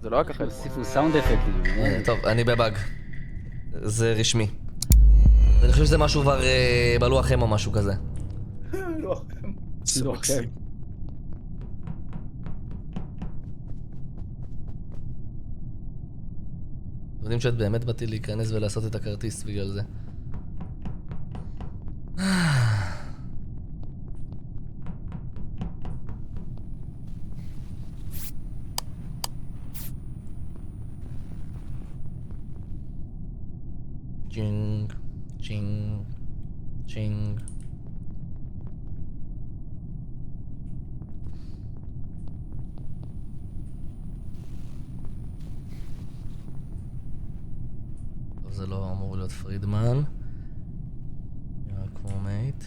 זה לא היה ככה. הוסיפו סאונד אפקטים. טוב, אני בבאג. זה רשמי. אני חושב שזה משהו כבר בלוחם או משהו כזה. לוחם. אתם יודעים שאת באמת באתי להיכנס ולעשות את הכרטיס בגלל זה. צ'ינג, צ'ינג, צ'ינג. טוב, זה לא אמור להיות פרידמן. נראה כמו מייט.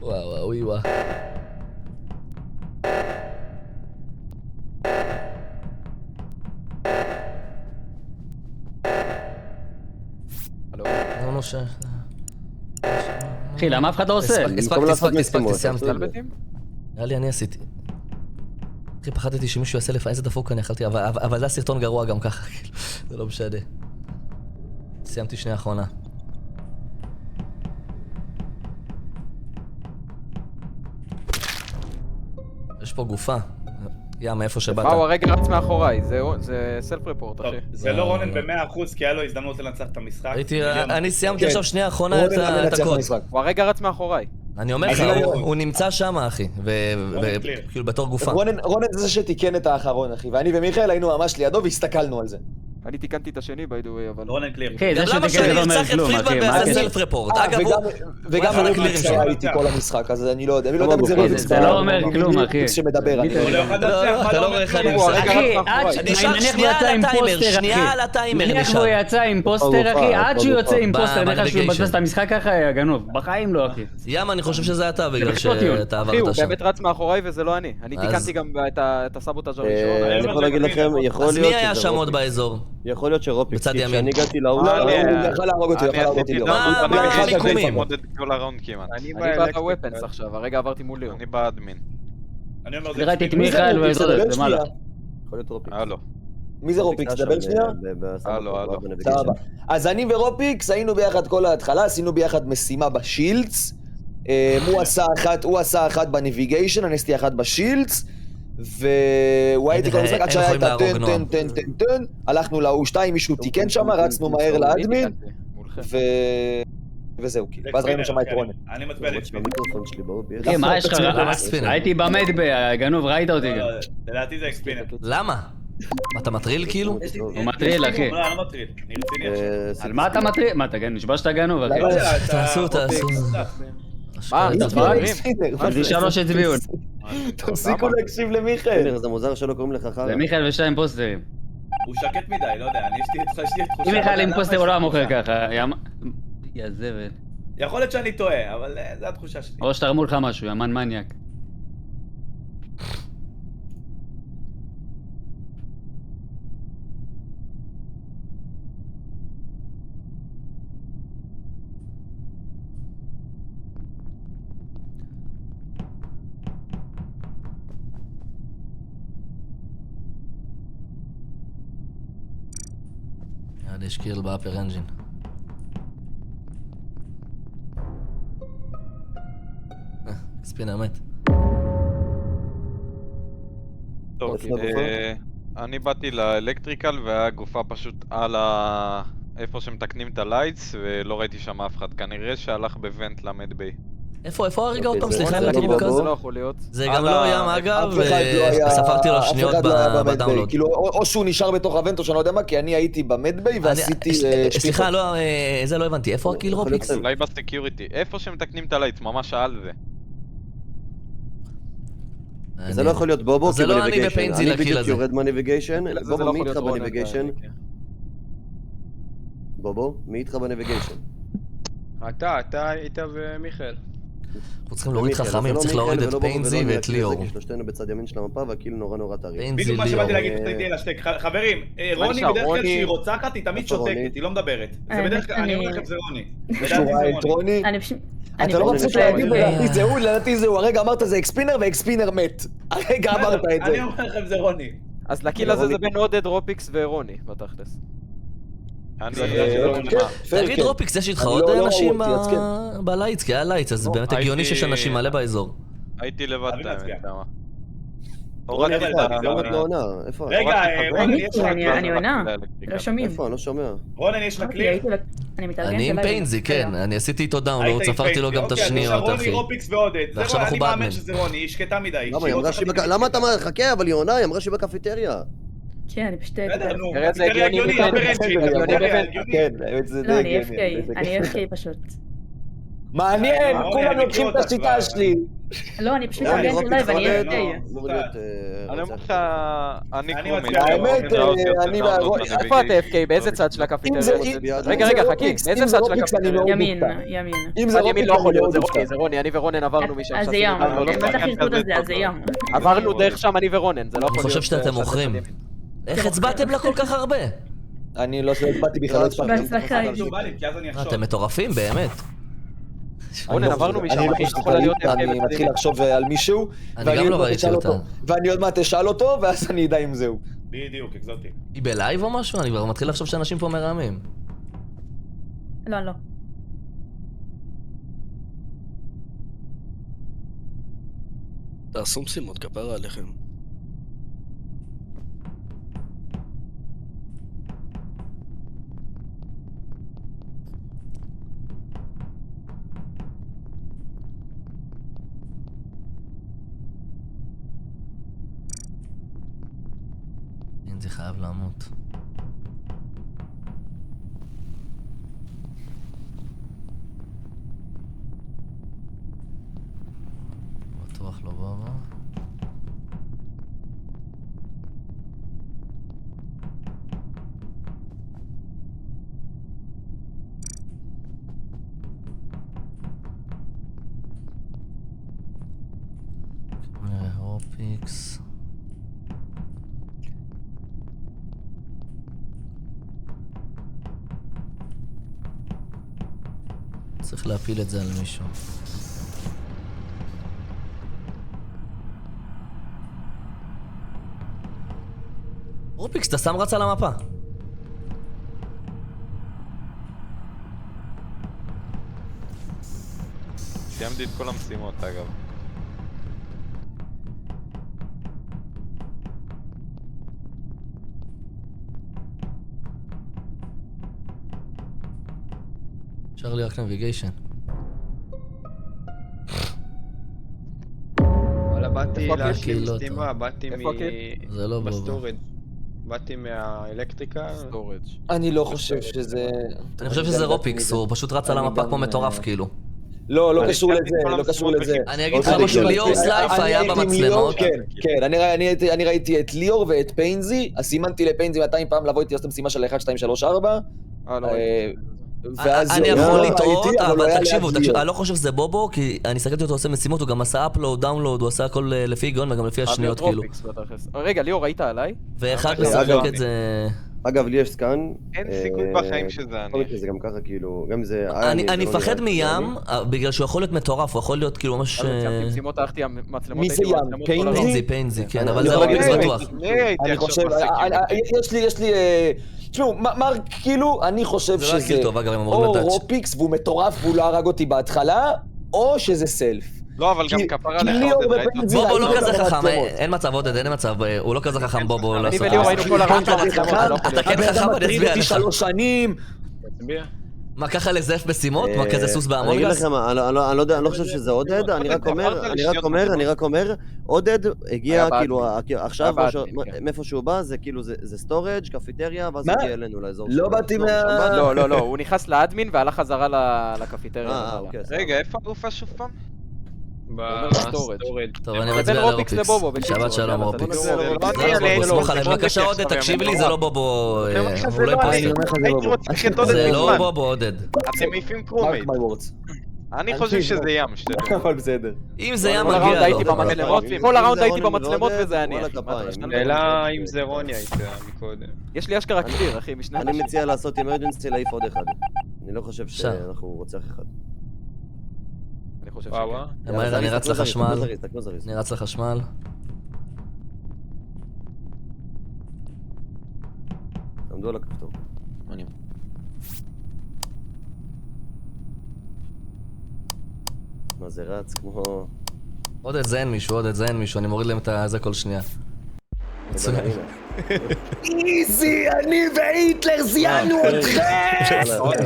וואו, וואו, וואו. לא נושא. אחי, למה אף אחד לא עושה? הספקתי, סיימתי. טלבטים? נראה לי אני עשיתי. אחי, פחדתי שמישהו יעשה לפעמים איזה דפוק אני יכלתי, אבל זה הסרטון גרוע גם ככה, כאילו, זה לא משנה. סיימתי שנייה האחרונה. יש פה גופה. יא, מאיפה שבאת. מה, הוא הרגע רץ מאחוריי, זה סלף רפורט, אחי. זה לא רונן ב-100% כי היה לו הזדמנות לנצח את המשחק. אני סיימתי עכשיו שנייה האחרונה את הקוד. הוא הרגע רץ מאחוריי. אני אומר לך, הוא נמצא שם, אחי, וכאילו בתור גופה. רונן זה שתיקן את האחרון, אחי, ואני ומיכאל היינו ממש לידו והסתכלנו על זה. אני תיקנתי את השני, by the way, אבל... רונן קליר. אחי, זה למה שתיקן זה לא אומר שנרצח את כלום, אחי. פרידמן מה בעשה הקשר? סלף רפורט? אגב, וגם הוא אני הייתי כל המשחק, אז אני לא יודע, אני לא יודע אם זה ריקס. זה לא אומר כלום, אחי. שמדבר, אני הוא לא יכול לנצח, מה אתה לא לא אומר רואה איך כלום? אני אחי, נשאר נניח שנייה הוא יצא על עם הטיימר, פוסטר, שנייה אחי. על הטיימר נניח נשאר. הוא יצא עם פוסטר, אחי, עד שהוא יוצא עם פוסטר, נניח שהוא בנביגיישן. מבזבז את המשחק ככה, גנוב. בחיים לא, אחי. ים, אני חושב שזה אתה בגלל שאתה אחי, הוא עברת שם. באמת רץ מאחוריי וזה לא אני. אני תיקנתי גם את הסבוטאז' הראשון. אני יכול להגיד לכם, יכול אז מי להיות היה שזה שם עוד רופיקס. באזור? יכול להיות שרופיקס, בצד כי ימין. כשאני הגעתי לאול... הוא יכול להרוג אותי, יכול להרוג אותי. מה המיקומים? כל הראונד כמעט. אני בעד הוופנס עכשיו, הרגע עברתי מול ליאור. אני באדמין. אני אומר זה ראיתי את מי זה מיכאל רופיקס? ועזור דבר למעלה. שנייה. יכול להיות רופיקס. הלו. מי זה רופיקס? דבר שנייה. הלו. סבבה. אז אני ורופיקס היינו ביחד כל ההתחלה, עשינו ביחד משימה בשילדס. הוא עשה אחת בנביגיישן, אני עשיתי אחת בשילדס. והוא הייתי כל המשחק עד שהיה את הטן, הלכנו ל-U2, מישהו תיקן שם, רצנו מהר לאדמין, וזהו, ואז ראינו שם את רונן. אני מצביע לי. המיקרופון שלי באובי. אחי, מה יש לך? הייתי במדביי, גנוב, ראית אותי גם. לדעתי זה אקספינר. למה? מה, אתה מטריל כאילו? הוא מטריל, אחי. לא, אני לא מטריל. אני רציני עכשיו. על מה אתה מטריל? מה, אתה נשבע שאתה גנוב, אחי? תעשו. מה, אתה זה 3 הצביעו. תפסיקו להקשיב למיכאל. זה מוזר שלא קוראים לך חרא. זה מיכאל ושתיים פוסטרים. הוא שקט מדי, לא יודע, יש לי תחושה... אם מיכאל עם פוסטר הוא לא המוכר ככה. יא זבל. יכול להיות שאני טועה, אבל זו התחושה שלי. או שתרמו לך משהו, יא מן מניאק. יש קיל באפר אנג'ין. ספינר מת. טוב, אני באתי לאלקטריקל והגופה פשוט על איפה שמתקנים את הלייטס ולא ראיתי שם אף אחד. כנראה שהלך בוונט למדביי. איפה הרגע עוד פעם? סליחה, זה אני לא כזה. יכול להיות. זה גם לא ים אגב, אף אחד לא היה- וספרתי לו שניות אף אחד לא היה במדביי. בדאונלוד. כאילו, או שהוא נשאר בתוך הוונט או שאני לא יודע מה, כי אני הייתי במדביי ועשיתי... סליחה, זה לא הבנתי. איפה הקיל רופיקס? אולי בסקיוריטי. איפה שמתקנים את הלייטס, ממש על זה. זה לא יכול להיות בובו, זה כי לא אני בנביגיישן. ופיינזי אני לקיל בדיוק הזה. יורד מהנביגיישן. זה לא בובו, יכול מי להיות איתך רונן, בנביגיישן? בובו, מי איתך בנביגיישן? אתה היית ומיכאל. אנחנו צריכים להוריד מיכאל, חכמים, זה צריך לא להוריד מיכאל את ולא בובו פיינזי ולא ואת אני, ליאור. כי שלושתנו בצד ימין של המפה והקיל נורא טרי. פיינזי, בדיוק מה שבאתי ליאור. להגיד, תגידי על השתק. חברים, רוני נשאר? בדרך כלל רוני- כשהיא רוצחת היא תמיד איפה רוני? שותקת, היא לא מדברת. זה האמת, בדרך כלל, אני אומר אני- לכם זה רוני. מישהו לדעתי זה ראה את רוני. רוני? אני פשוט... אתה אני לא פשוט רוצה לא להגיד יודעת. לדעתי זה הוא, לדעתי זה הוא. הרגע אמרת זה אקספינר ואקספינר מת. הרגע אמרת את זה. אני אומר לכם זה רוני. אז לקיל הזה זה בין עודד, רופיקס ורוני, בתכלס. אני... כן, תגיד כן. רופיקס, יש איתך אני עוד לא אנשים ראו אותי, אז כן. בלייטס, כי היה לייטס, אז לא, באמת הגיוני הייתי- שיש אנשים מלא באזור. הייתי לבד חייבים להצביע. האמת, למה? רוני, הורדתי את לדעתי ה... זה למה רוני. את לא עונה? איפה? את? רגע, רוני, יש לך אני כלי? עונה. לאלקטריקל. לא שומעים. איפה? אני לא שומע. רונן, יש לך כלי? אני מתארגנת אני עם אליי. פיינזי, כן, אני עשיתי איתו דאונלוד, היית עם ספרתי לו פייסי, גם את אוקיי, אז השניות, עכשיו אחי. רוני, רופיקס ועודד. זה ועכשיו רוני, אנחנו אני מהמר באדמן. שזה רוני, היא שקטה מדי. למה? היא אמרה שהיא למה אתה מחכה? אבל היא עונה, היא אמרה שהיא בקפיטריה. כן, אני פשוט... בסדר, נו. נראה את זה קפיטריה הגיוני הגיוני, מבן. אברנג'י, הגיוני קפיטריה מבן. הגיוני. כן, האמת זה לא, אני די AFK, אני AFK פשוט. מעניין, רוני, כולם אני לוקחים מכיר את אותך השיטה כבר. שלי. לא, אני פשוט רוני, מתארגנת רופיקס אליי ואני עודד, AFK. אמור להיות... אני אומר לך, אני אני קרומי. מצביע. האמת, אני והרוב- איפה אתה AFK? באיזה צד של הקפיטריה? זה- רגע, אם זה חכי, רופיקס, באיזה אם זה צד של רופיקס, אני הקפיטריה? מאוד ימין, מופתע. ימין. אם זה צד ימין רופיקס, לא יכול אני להיות, מאוד זה רוני, מופתע. זה רוני, אני ורונן עברנו משם. אז זה שעשינו ים, את לא מה שחקן שהחליטו כזה זה, אז זה טוב, ים. עברנו דרך שם אני ורונן, זה לא יכול אני להיות. חושב שאתם מוכרים. איך הצבעתם לה כל כך הרבה? אני לא הצבעתי בכלל, לא הצבעתי. בהצלחה, אבל איתי. שהוא בא לי, כי אז אני אחשוב. אתם מטורפים, באמת. רונן, עברנו משם, אני לא אחי, חושב יכולה להיות שאני AFK מתחיל לחשוב על מישהו, אני ואני גם עוד לא מעט ראיתי אשאל אותה. אותו, ואני עוד מעט אשאל אותו, ואז אני אדע אם זהו. בדיוק, אקזוטי. היא בלייב או משהו? אני כבר מתחיל לחשוב שאנשים פה מרמים. לא, לא. תעשו משימות, כפרה עליכם. כן, זה חייב לעמוד. בטוח לא בבא. נראה הופיקס. צריך להפיל את זה על מישהו. רופיקס, אתה שם רץ על המפה. סיימתי את כל המשימות, אגב. אפשר לי רק נביגיישן. וואלה, באתי איפה להשלים הקהילות? סתימה, באתי איפה זה לא בובו. בסטורג'. באתי מהאלקטריקה. סטורג'. אני לא חושב שזה... אני חושב שזה רופיקס, הוא פשוט רץ על אני המפה גם, כמו מטורף כאילו. לא, לא אני קשור סיימתי לזה, כל לא קשור המשימות לזה. אני אגיד לך אוקיי, משהו, כן, ליאור כן. סלייף אני היה הייתי עם ליאור, במצלמות. כן, אני ראיתי את ליאור ואת פיינזי, אז סימנתי לפיינזי 200 פעם לבוא איתי לעשות משימה של 1, 2, 3, 4. לא ראיתי. ואז אני זהו, יכול לא לטעות, ראיתי, הוא אבל היה תקשיבו, ליד ליאור. אני לא חושב שזה בובו, כי אני הסתכלתי אותו עושה משימות, הוא גם עשה אפלואוד, דאונלואוד, הוא עשה הכל לפי היגיון וגם לפי השניות כאילו. רגע, ליאור, ראית עליי? ואחד אגב, משחק את זה... אגב, לי יש סקאן. אין סיכוי בחיים שזה יכול אני. להיות שזה גם ככה, כאילו, גם זה... אני מפחד מים, בגלל שהוא יכול להיות מטורף, הוא יכול להיות כאילו ממש... סיימתי משימות, הלכתי עם מצלמות. מי זה הייתי ים? במצלמות כל פיינזי? הזמן. פיינזי, כן, אני אבל זה יכול רופיקס להגיד- בטוח. אני חושב, יש לי, תשמעו, מר, כאילו, אני חושב זה לא שזה הקיל טוב, אגב, הם אמורים או לטאץ'. רופיקס והוא מטורף והוא לא הרג אותי בהתחלה, או שזה סלף. לא, אבל גם כי- כפרה כי לך ליאור עודד, ראית ופיינזי בובו ראינו לא כזה אותם חכם, במצלמות. אין מצב עודד, אין מצב, הוא לא כזה חכם בובו אני לעשות. וליאור היינו כל הרעש אתה במצלמות, זה לא יכול אתה כן להיות. חכם, אני מטריד אצביע אותי לך. 3 שנים. תצביע. מה, ככה לזייף משימות? מה, כזה סוס אני אגיד באמונגס? לכם, אני לא יודע, אני לא חושב שזה עודד, אני רק אומר, עודד הגיע היה כאילו, עכשיו, היה באדמין, כן. מאיפה שהוא בא, זה כאילו, זה סטורג', קפיטריה, ואז מה? הגיע אלינו לאזור לא שלנו. באתי מה... לא, הוא נכנס לאדמין והלך חזרה לקפיטריה. אוקיי. רגע, איפה הגופה שוב פעם? בסטורג'. טוב, אני בין מצביע רופיקס לרופיקס. לבובו, בקיצור, שבת שלום יאללה, רופיקס. תצביע לו. לא נראה לי, בובו, סמוך לא, עליי. לא בבקשה ביקש עודד, לכם, תקשיב לי, אני זה לא לא בובו, אני אומר לך, הוא זה לא לא אני. יפרסם. אומר לך, זה הייתי בובו. רוצה את עודד זה לא מזמן. בובו עודד. אתם מעיפים Mark קרומייט. my words. אני חושב שזה ים, שתדע. אבל בסדר. אם זה היה כל הראונד מגיע הייתי לו. במצלמות, אם כל זה הראונד הייתי רוני במצלמות ועודד, וזה אני, וואלה, אחי. מה, כפיים. אתה משתנה? שאלה אם זה רוני הייתה מקודם. יש לי אשכרה קליר, אחי, משני אני אנשים. מציע לעשות אמרג'נסי להעיף עוד אחד. אני לא חושב שאנחנו רוצח אחד. אני חושב וואו שכן. וואו. מהר, אני רץ לחשמל. תקנו זריז. אני רץ לחשמל. עמדו על הכפתור. מה זה רץ כמו... עודד זה אין מישהו, אני מוריד להם את זה כל שנייה. מצוין. איזי, אני והיטלר זיינו אתכם!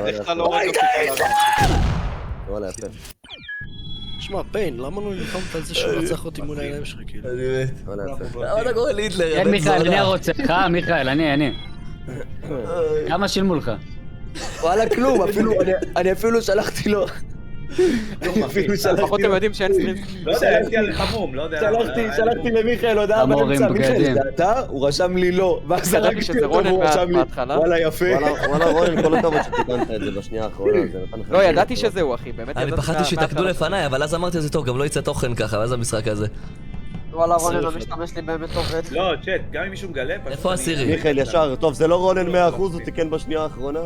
איך אתה לא רואה אותו? וואלה, יפה. שמע, פיין, למה לא נלחמת על זה שהוא רצח אותי מול העיניים שלך, כאילו? אני מת. וואלה, יפה. למה אתה קורא להיטלר? כן, מיכאל, אני הרוצח, מיכאל, אני. כמה שילמו לך? וואלה כלום, אני אפילו שלחתי לו. לפחות אתם יודעים שאין סטרים. לא יודע, הייתי על חמום, לא יודע. שלחתי למיכאל הודעה אמורים באמצע, מיכאל, בגדים. זה אתה? הוא רשם לי לא. ואז ידעתי הרגתי שזה אותו רונן והוא רשם לי, מההתחלה. וואלה יפה. וואלה רונן, כל הכבוד שתיקנת את זה בשנייה האחרונה. זה נתן לך... לא, ידעתי שזהו, אחי, באמת אני פחדתי שיתאגדו לפניי, אבל אז אמרתי זה טוב, גם לא יצא תוכן ככה, ואז המשחק הזה. וואלה רונן המשתמש לי באמת עובד. לא, צ'אט, גם אם מישהו מגלה... פשוט איפה אני- הסירי? מיכאל ישר, טוב זה לא רונן 100%, הוא תיקן בשנייה האחרונה.